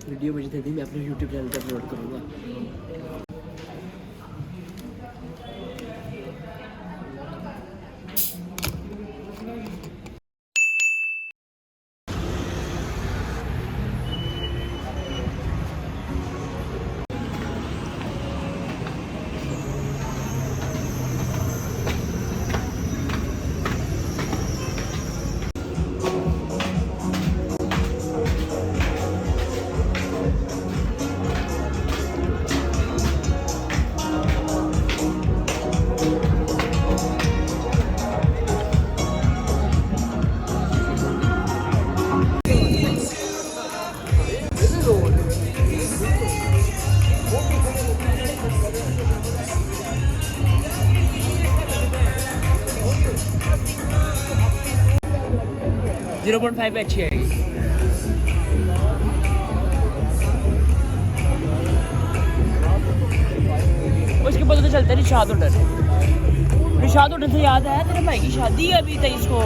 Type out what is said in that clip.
Video मुझे दे दी, मैं अपने YouTube चैनल पर अपलोड करूँगा। जीरो 0.5 अच्छी आएगी। उसके बाद तो चलता है निशाद होटल। निशाद होटल से याद है तेरे भाई की शादी है अभी 23 को।